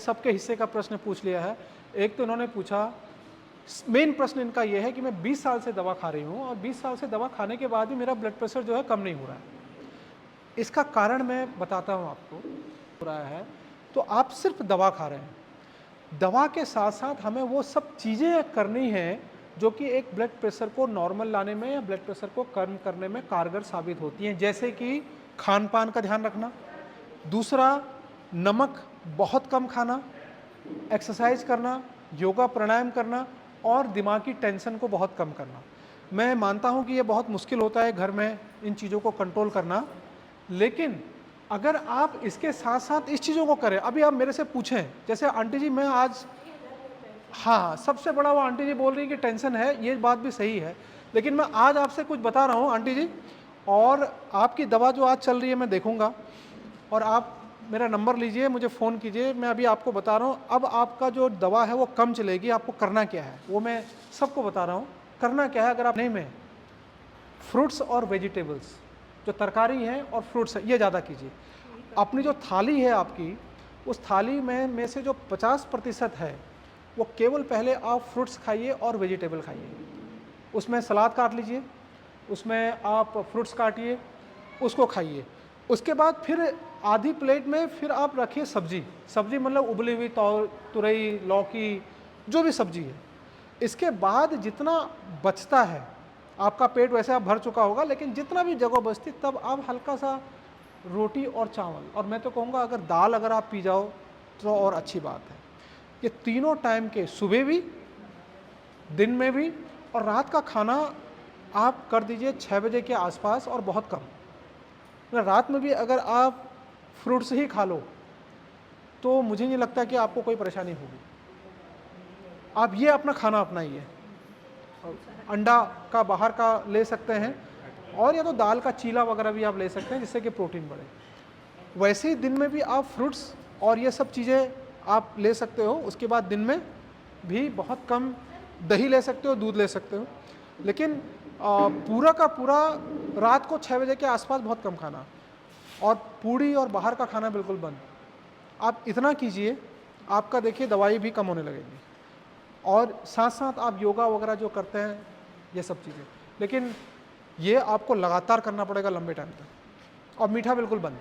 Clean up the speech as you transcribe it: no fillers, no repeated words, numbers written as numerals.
सबके हिस्से का प्रश्न पूछ लिया है। एक तो इन्होंने पूछा, मेन प्रश्न इनका ये है कि मैं 20 साल से दवा खा रही हूँ और 20 साल से दवा खाने के बाद भी मेरा ब्लड प्रेशर जो है कम नहीं हो रहा है। इसका कारण मैं बताता हूँ आपको, हो रहा है तो आप सिर्फ दवा खा रहे हैं। दवा के साथ-साथ हमें वो सब चीज़ें करनी है जो कि एक ब्लड प्रेशर को नॉर्मल लाने में या ब्लड प्रेशर को कम करने में कारगर साबित होती हैं। जैसे कि खान-पान का ध्यान रखना, दूसरा नमक बहुत कम खाना, एक्सरसाइज करना, योगा प्राणायाम करना और दिमाग की टेंशन को बहुत कम करना। मैं मानता हूँ कि ये बहुत मुश्किल होता है घर में इन चीज़ों को कंट्रोल करना, लेकिन अगर आप इसके साथ-साथ इस चीज़ों को करें, अभी आप मेरे से पूछें, जैसे आंटी जी मैं आज, हाँ, सबसे बड़ा वो आंटी जी बोल रही हैं कि टेंशन है, ये बात भी सही है। लेकिन मैं आज आपसे कुछ बता रहा हूँ आंटी जी, और आपकी दवा जो आज चल रही है मैं देखूँगा, और आप मेरा नंबर लीजिए, मुझे फ़ोन कीजिए, मैं अभी आपको बता रहा हूँ, अब आपका जो दवा है वो कम चलेगी, आपको करना क्या है, वो मैं सबको बता रहा हूँ। करना क्या है, अगर आप नहीं में फ्रूट्स और वेजिटेबल्स, जो तरकारी हैं और फ्रूट्स हैं, ये ज़्यादा कीजिए। अपनी जो थाली है आपकी, उस थाली में से जो 50% है, वो केवल पहले आप फ्रूट्स खाइए और वेजिटेबल खाइए। उसमें सलाद काट लीजिए, उसमें आप फ्रूट्स काटिए, उसको खाइए। उसके बाद फिर आधी प्लेट में फिर आप रखिए सब्जी। सब्जी मतलब उबली हुई तुरई, लौकी, जो भी सब्जी है। इसके बाद जितना बचता है, आपका पेट वैसे आप भर चुका होगा, लेकिन जितना भी जगह बचती तब आप हल्का सा रोटी और चावल, और मैं तो कहूँगा अगर दाल अगर आप पी जाओ तो और अच्छी बात है। ये तीनों टाइम के, सुबह भी, दिन में भी और रात का खाना आप कर दीजिए 6 बजे के आसपास, और बहुत कम। मतलब रात में भी अगर आप फ्रूट्स ही खा लो तो मुझे नहीं लगता कि आपको कोई परेशानी होगी। आप ये अपना खाना अपनाइए। अंडा का बाहर का ले सकते हैं, और या तो दाल का चीला वगैरह भी आप ले सकते हैं, जिससे कि प्रोटीन बढ़े। वैसे ही दिन में भी आप फ्रूट्स और ये सब चीज़ें आप ले सकते हो। उसके बाद दिन में भी बहुत कम दही ले सकते हो, दूध ले सकते हो, लेकिन पूरा का पूरा रात को 6 बजे के आसपास बहुत कम खाना, और पूड़ी और बाहर का खाना बिल्कुल बंद। आप इतना कीजिए, आपका देखिए दवाई भी कम होने लगेगी, और साथ साथ आप योगा वगैरह जो करते हैं, ये सब चीज़ें, लेकिन ये आपको लगातार करना पड़ेगा लंबे टाइम तक, और मीठा बिल्कुल बंद।